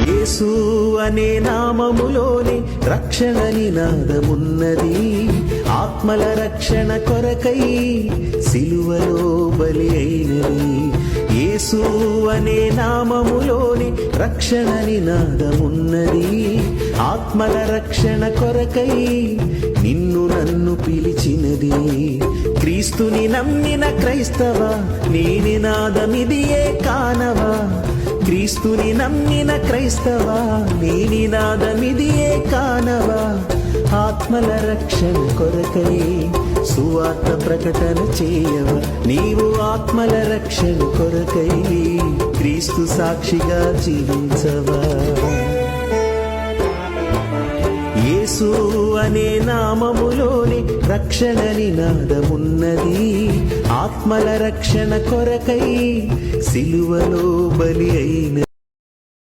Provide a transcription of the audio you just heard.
యేసు అనే నామములోని రక్షణ నినాదమున్నది. ఆత్మల రక్షణ కొరకై సిలువలో బలి అయినది. యేసు అనే నామములోని రక్షణ నినాదమున్నది. ఆత్మల రక్షణ కొరకై నిన్ను నన్ను పిలిచినది. క్రీస్తుని నమ్మిన క్రైస్తవ, నీ నినాదమిదియే కానవా. క్రీస్తుని నమ్మిన క్రైస్తవ, నీ నినాదమిదియే కానవా. ఆత్మల రక్షణ కొరకై సువార్త ప్రకటన చేయవ. నీవు ఆత్మల రక్షణ కొరకై క్రీస్తు సాక్షిగా జీవించవా. యేసు అనే నామములోని రక్షణ నినాదమున్నది. ఆత్మల రక్షణ కొరకై సిలువలో బలి అయిన